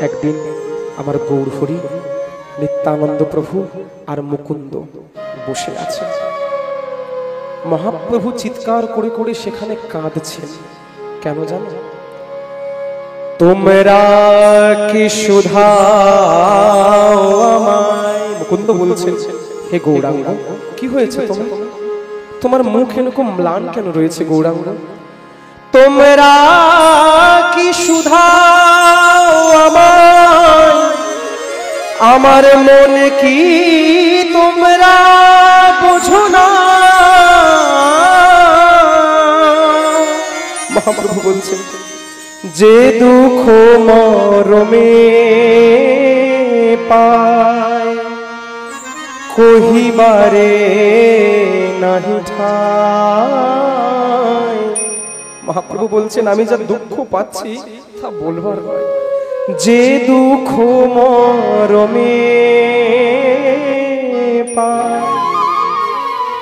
একদিন আমার গৌরহরি নিত্যানন্দ প্রভু আর মুকুন্দ বসে আছে। মহাপ্রভু চিৎকার করে করে সেখানে কাঁদছেন। কেন জানো? তোমরা কি শুধাও আমায়, মুকুন্দ বলছেন, হে গৌরাঙ্গ কি হয়েছে তোমার? তোমার মুখ এরকম ম্লান কেন রয়েছে গৌরাঙ্গ? তোমরা কি শুধাও আমায়, আমার মনে কি তোমরা বোঝো না? মহাপ্রভু বলছেন, যে দুঃখ মরমে পায় কহিবারে নাহি ঠাই। মহাপ্রভু বলছেন, আমি যা দুঃখ পাচ্ছি তা বলবার নয়। যে দুঃখ মরমে পায়।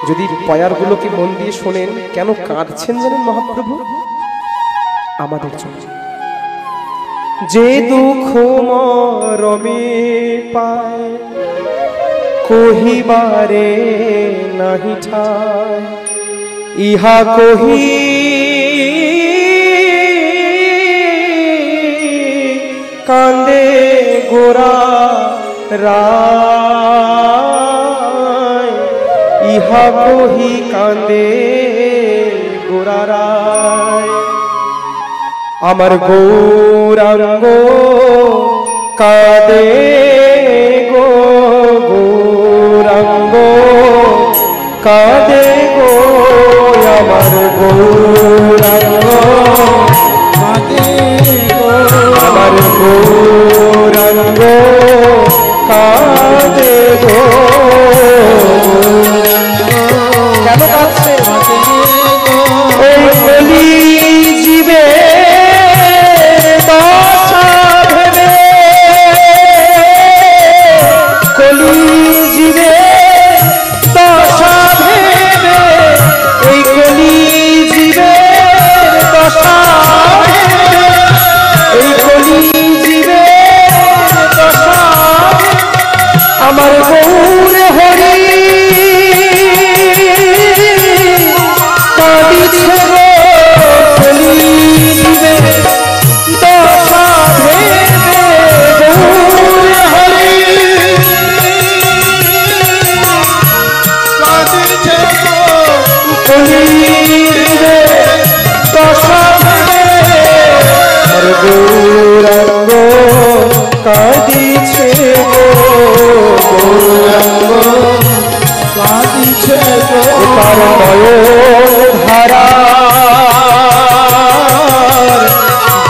যদি পয়ারগুলোকে মন দিয়ে শোনেন, কেন কাঁদছেন জানেন মহাপ্রভু? আমাদের জন্য। যে দুঃখ মরমে পায় কহিবারে নাহি ঠাই, ইহা কহি কান্দে গোরা রায়, ইহা কহি কান্দে গোরা রায়। আমার গৌরাঙ্গ কাঁদে গো, গৌরাঙ্গ কাঁদে গো, আমার গৌরাঙ্গ কাঁদে গো, আমার গৌরাঙ্গ কাঁদে গো। কেন কাঁদছে? ওই কলি জীবে আমার গৌর হরি কাঁদিছে গো, কলি জীবে দশা ভেবে। গৌর হরি কাঁদিছে গো, কলি জীবে দশা ভেবে। আর গৌরাঙ্গ কাঁদিছে গো, গৌরাঙ্গ কাঁদিছে গো। তার নয়ন ধারার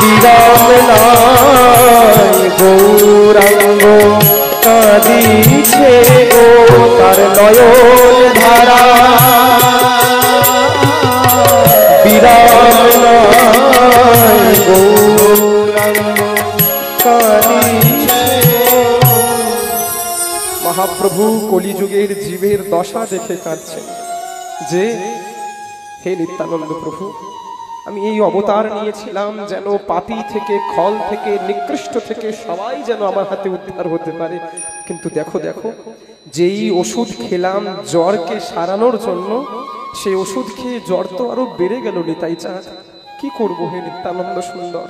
বিরাম নাই, গৌরাঙ্গ কাঁদিছে গো। তার নয়ন ধারা বিরাম নাই, গৌরাঙ্গ কাঁদিছে। মহাপ্রভু কলিযুগের জীবের দশা দেখে কাঁদছেন যে, হে নিত্যানন্দ প্রভু, আমি এই অবতার নিয়েছিলাম যেন পাপী থেকে, খল থেকে, নিকৃষ্ট থেকে সবাই যেন আমার হাতে উদ্ধার হতে পারে। কিন্তু দেখো দেখো, যেই ওষুধ খেলাম জ্বরকে সারানোর জন্য, সেই ওষুধ খেয়ে জ্বর তো আরো বেড়ে গেল নিতাই চাঁদ। কি করবো হে নিত্যানন্দ সুন্দর?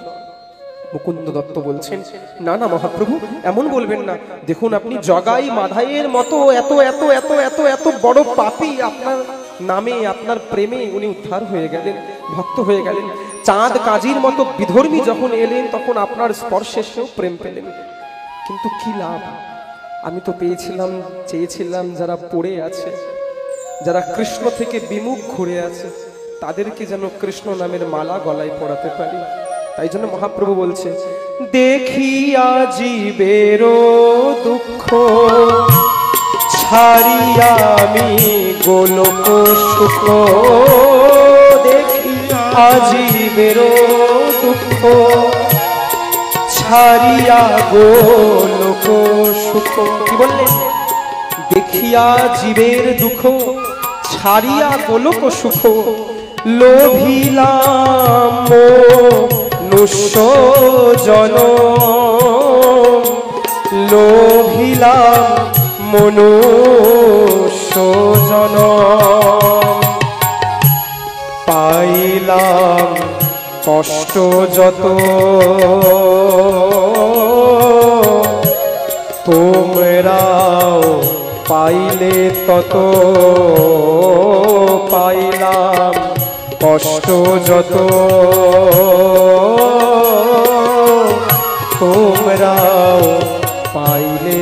মুকুন্দ দত্ত বলছেন, না না মহাপ্রভু, এমন বলবেন না। দেখুন, আপনি জগাই মাধাইয়ের মতো এত এত এত এত এত বড় পাপী, আপনার নামে আপনার প্রেমে উনি উদ্ধার হয়ে গেলেন, ভক্ত হয়ে গেলেন। চাঁদ কাজীর মতো বিধর্মী যখন এলেন, তখন আপনার স্পর্শে সেও প্রেম পেলেন। কিন্তু কি লাভ? আমি তো পেয়েছিলাম, চেয়েছিলাম যারা পড়ে আছে, যারা কৃষ্ণ থেকে বিমুখ ঘুরে আছে, তাদেরকে যেন কৃষ্ণ নামের মালা গলায় পরাতে পারি। তাই জন্য মহাপ্রভু বলছে, দেখিয়া জীবের দুঃখ ছাড়িয়া আমি গোলক সুখ। দেখিয়া জীবের দুঃখ ছাড়িয়া গোলক সুখ। কি বললেন? দেখিয়া জীবের দুঃখ ছাড়িয়া গোলক সুখ। লোভিলাম মনুষ্য জন মনুষ্য জনম পাইলাম কষ্ট যত, তোমরাও পাইলে তত, পাইলাম কষ্ট যত, তোমরাও পাইলে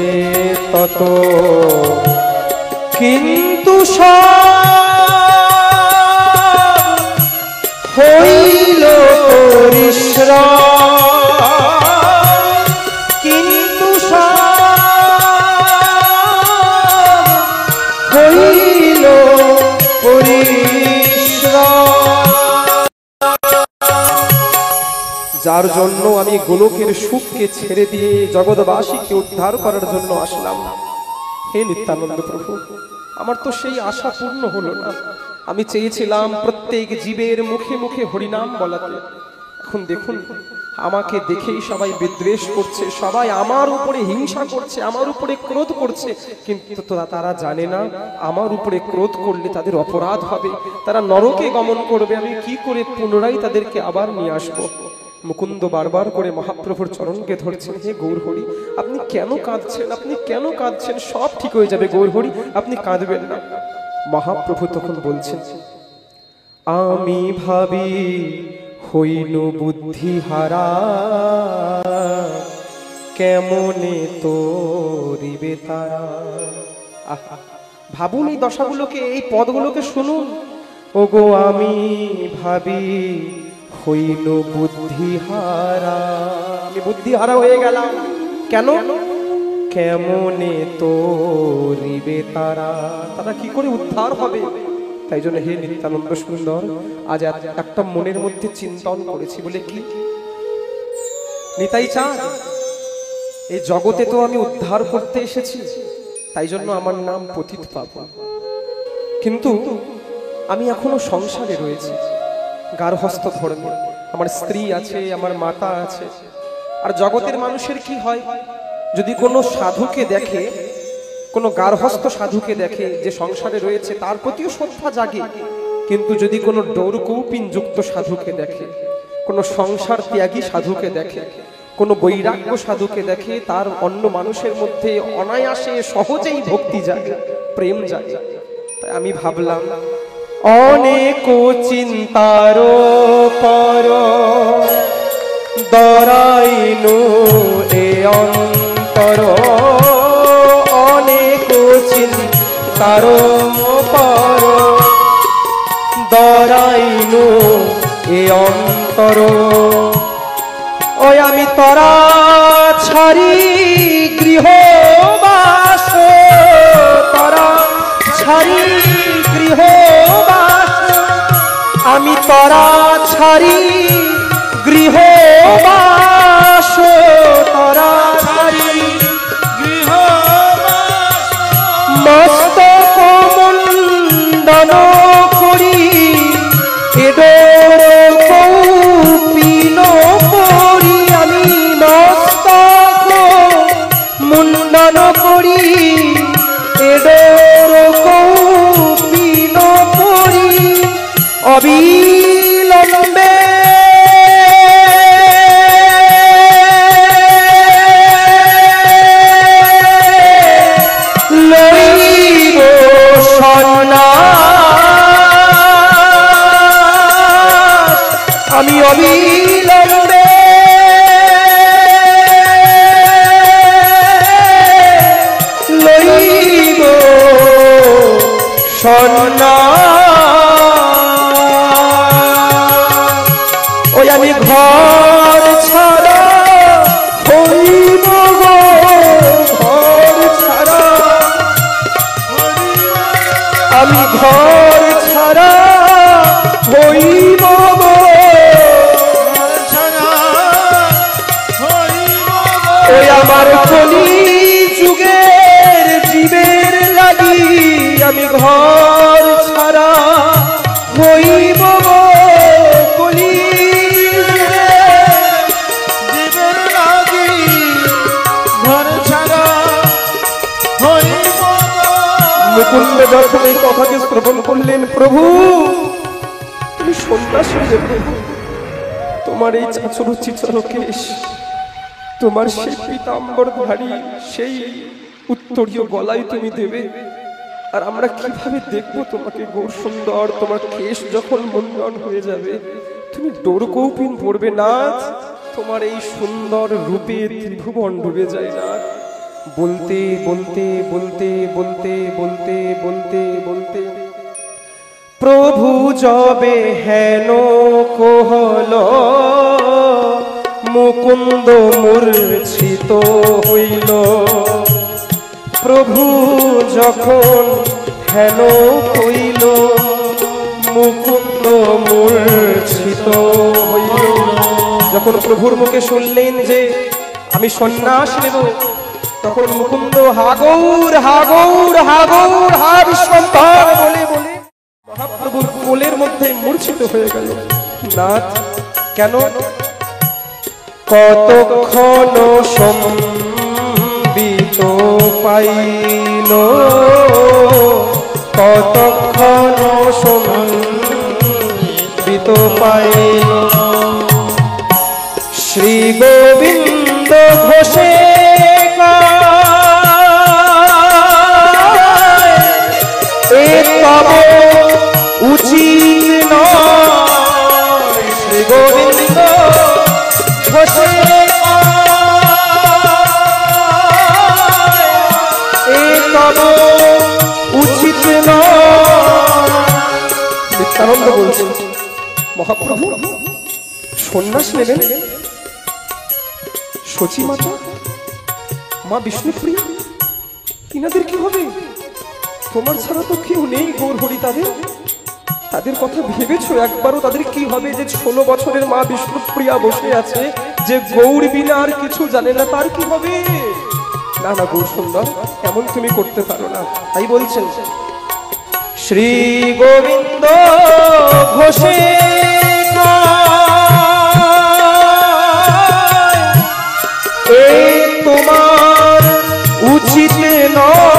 তত। কিন্তু সব হইল পরিশ্রম, কিন্তু সব হইল পরিশ্রম। যার জন্য আমি গোলকের সুখকে ছেড়ে দিয়ে জগৎবাসীকে উদ্ধার করার জন্য আসলাম। হে নিত্যানন্দ প্রভু, আমার তো সেই আশা পূর্ণ হলো না। আমি চেয়েছিলাম প্রত্যেক জীবের মুখে মুখে হরিনাম বলাতে। এখন দেখুন, আমাকে দেখেই সবাই বিদ্বেষ করছে, সবাই আমার উপরে হিংসা করছে, আমার উপরে ক্রোধ করছে। কিন্তু তারা জানে না আমার উপরে ক্রোধ করলে তাদের অপরাধ হবে, তারা নরকে গমন করবে। আমি কি করে পুনরায় তাদেরকে আবার নিয়ে আসবো? মুকুন্দ বারবার করে মহাপ্রভুর চরণকে ধরছেন। হে গৌরহরি, আপনি কেন কাঁদছেন? আপনি কেন কাঁদছেন? সব ঠিক হয়ে যাবে গৌরহরি, আপনি কাঁদবেন না। মহাপ্রভু তখন বলছেন, আমি ভাবি হইনু বুদ্ধিহারা, কেমনে তোরিবে তারা। আহা, ভাবুন এই দশাগুলোকে, এই পদগুলোকে শুনুন। ওগো আমি ভাবি হইনু বুদ্ধিহারা, আমি বুদ্ধিহারা হয়ে গেলাম। কেন? কেমনে তোরিবে তারা, তারা কি করে উদ্ধার হবে? তাই জন্য হে নিত্যানন্দ সুন্দর, আজ একটা মনের মধ্যে চিন্তন করেছি। বলে কি? নিতাই চাঁদ, এই জগতে তো আমি উদ্ধার করতে এসেছি, তাই জন্য আমার নাম পতিত পাবন। কিন্তু আমি এখনো সংসারে রয়েছি, গার্হস্থ ধর্মে। আমার স্ত্রী আছে, আমার মাতা আছে। আর জগতের মানুষের কি হয়, যদি কোনো সাধুকে দেখে, কোনো গার্হস্থ সাধুকে দেখে যে সংসারে রয়েছে, তার প্রতিও শ্রদ্ধা জাগে। কিন্তু যদি কোনো ডৌরকৌপিন যুক্ত সাধুকে দেখে, কোনো সংসার ত্যাগী সাধুকে দেখে, কোনো বৈরাগ্য সাধুকে দেখে, তার অন্য মানুষের মধ্যে অনায়াসে সহজেই ভক্তি জাগে, প্রেম জাগে। তাই আমি ভাবলাম, অনেক চিন্তার পর দরাইনু এ অন্তর, অনেক চিন্তার পর দরাইনু এ অন্তর। ওই আমি তরা ছাড়ি গৃহবাস, তরা ছাড়ি গৃহবাস, আমি তরা ছাড়ি গৃহবাস, তরা ছাড়ি গৃহবাস। মস্তক মুণ্ডন করি এডোর কৌপিন করি, আমি মস্তক মুণ্ডন করি এডোর কৌপিন করি, অবিলম্বে লইব সন্ন্যাস, আমি অবিলম্বে লইব সন্ন্যাস। ওই আমি ঘর ছাড়া হইব গো, ঘর ছাড়া, আমি ঘর ছাড়া হইব গো, ওই আমার কলি যুগের জীবের লাগি, আমি ঘর ছাড়া হইব গো, কলি জীবের লাগি ঘর ছাড়া হইব যখন এই কথাকে শ্রবণ করলেন, প্রভু তুমি সন্ন্যাস হয়ে প্রভু, তোমার এই চাচর চিচর কেশ, তোমার সেই পীতাম্বরধারী সেই উত্তরীয় গলায় তুমি দেবে, আর আমরা কিভাবে দেখবো তোমাকে গৌর সুন্দর? তোমার কেশ যখন মুন্ডন হয়ে যাবে, তুমি ডোরকৌপিন পড়বে নাথ, তোমার এই সুন্দর রূপে ত্রিভুবন ডুবে যায় নাথ। বলতে বলতে বলতে বলতে বলতে বলতে বলতে প্রভু যবে হেন কোহল, মুকুন্দ মূর্ছিত হইল। প্রভু যখন হেন কইল, মুকুন্দ মূর্ছিত হইল। যখন প্রভুর মুখে শুনলেন যে আমি সন্ন্যাস নেব, তখন মুকুন্দ হাগৌর হাগৌর হাগৌর হা বিশ্বম্ভর বলে বলে মহাপ্রভুর কোলের মধ্যে মূর্ছিত হয়ে গেল। নাথ কেন? কতক্ষণ সম্বিত পাইল, কতক্ষণ সম্বিত পাইল। শ্রী গোবিন্দ ঘোষে তব উচিত নয়, শ্রী গোবিন্দ ঘোষে তব উচিত নয়। নিত্যানন্দ বলছেন, মহাপ্রভু সন্ন্যাস নেবেন? সচী মাতা, মা বিষ্ণুপ্রিয়া, তিনাদের কি হবে? তোমার ছাড়া তো কেউ নেই গৌর হরি, তাদের কথা ভেবেছো একবারও? তাদের কি হবে? যে 16 বছরের মা বিষ্ণুপ্রিয়া বসে আছে, যে গৌর বিনা আর কিছু জানে না, তার কি হবে? না না গৌর সুন্দর, এমন তুমি করতে পারো না। তাই বলছেন শ্রী গোবিন্দ ঘোষে তোমার উচিত নয়,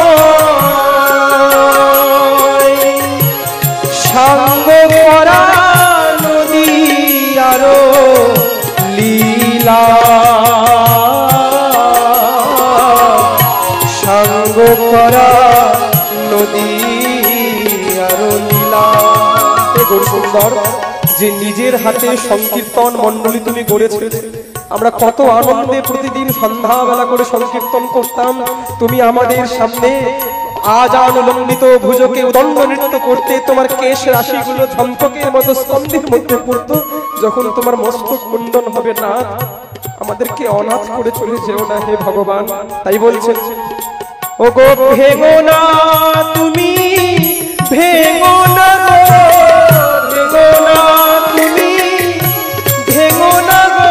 সাঙ্গ করা নদী আরো লীলা, সাঙ্গ করা নদী আরো লীলা। গৌর সুন্দর, যে নিজের হাতে সংকীর্তন মণ্ডলী তুমি গড়েছে, আমরা কত আনন্দে প্রতিদিন সন্ধ্যাবেলা করে সংকীর্তন করতাম, তুমি আমাদের সামনে আজান লম্বিত ভুজকে উদণ্ড নৃত্য করতে, তোমার কেশ রাশিগুলো ঝম্পকের মতো স্কন্ধের মধ্যে পড়তো। যখন তোমার মস্তক মুন্ডন হবে না, আমাদেরকে অনাথ করে চলে যেও না হে ভগবান। তাই বলছেন, ও গো ভেঙো না তুমি, ভেঙো না গো, ভেঙো না তুমি, ভেঙো না গো,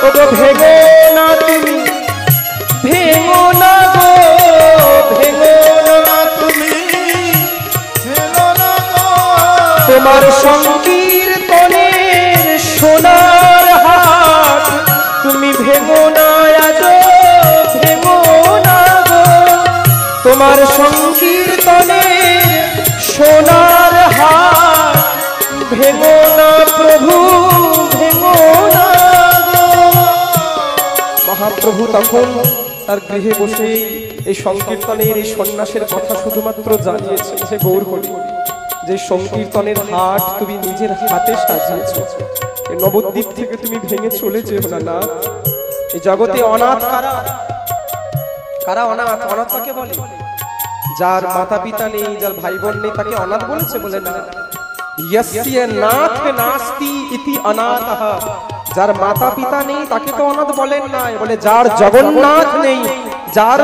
ও গো ভেঙো না তুমি, ভেঙো না গো, ভেঙো না তুমি, ভেঙো না গো। তোমার সংকীর্তনের সোনার হাট তুমি ভেঙো না আজ, ভেঙো না গো। তোমার সংকীর্তনের সোনার হাট ভেঙো না প্রভু, ভেঙো না গো। মহাপ্রভু তখন তার গৃহে বসে এই সংকীর্তনের এই সন্ন্যাসের কথা শুধুমাত্র জানিয়েছে যে গৌর হরি, যে সংকীর্তনের হাট তুমি নিজের হাতে সাজিয়েছ, এই নবদ্বীপ থেকে তুমি ভেঙে চলে যেও না। না, এই জগতে অনাথ কারা? কারা অনাথ? অনাথ কাকে বলে? যার মাতা পিতা নেই, যার ভাই বোন নেই, তাকে অনাথ বলেছে? বলে না, ইয়স্য নাথ নাস্তি ইতি অনাথঃ। যার মাতা পিতা নেই তাকে তো অনাথ বলেন না, বলে যার জগন্নাথ নেই, যার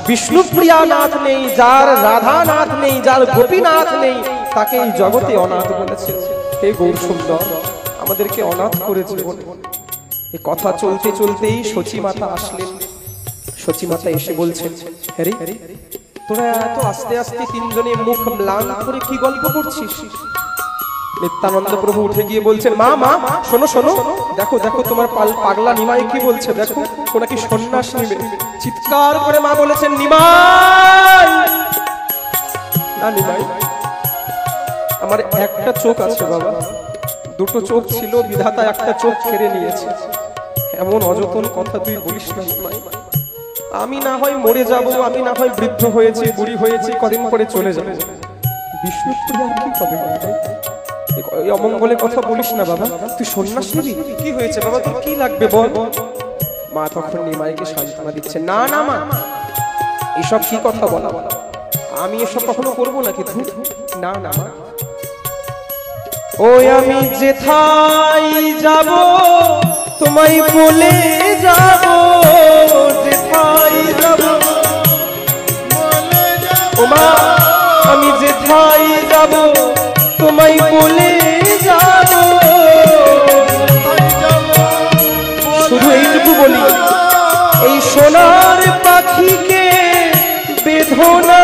বিষ্ণুপ্রিয়া নাথ নেই, যার রাধানাথ নেই, যার গোপীনাথ নেই, তাকে এই জগতে অনাথ বলেছে। হে গৌর সুন্দর, আমাদেরকে অনাথ করেছে বলে। এই কথা চলতে চলতেই সচী মাতা আসলেন। সচী মাতা এসে বলছেন, হ্যাঁ রে, তোরা এত আস্তে আস্তে তিনজনে মুখ ম্লান করে কি গল্প করছিস? নিত্যানন্দ প্রভু উঠে গিয়ে বলছেন, মা মা শোনো শোনো, দেখো দেখো তোমার পাগলা নিমাই কি বলছে, দেখো ওরা কি সন্ন্যাস নিবে। চিৎকার করে মা বলেছেন, নিমাই না নিমাই, আমার একটা চোখ আছে বাবা, দুটো চোখ ছিল, বিধাতা একটা চোখ কেড়ে নিয়েছে। এমন অযতন কথা তুই বলিস না নিমাই। আমি না হয় মরে যাব, আমি না হয় বৃদ্ধ হয়েছি, বুড়ি হয়েছি, কদিন পরে চলে যাবো, বিষ্ণুপ্রিয়ার কি হবে? এই অমঙ্গলের কথা বলিস না বাবা, তুই সন্ন্যাস নিবি? কি হয়েছে বাবা, তোর কি লাগবে বল? মা তখন নিমাইকে সান্ত্বনা দিচ্ছে, না না মা, এসব কি কথা বলা, আমি এসব কখনো করবো নাকি? না না মা, ওই আমি যেথায় যাব তোমায় বলে যাব, যেথায় যাব ও মা, আমি যেথায় যাব তোমায় বলে যাব। শুধু এইটুকু বলি, এই সোনার পাখিকে বেঁধো না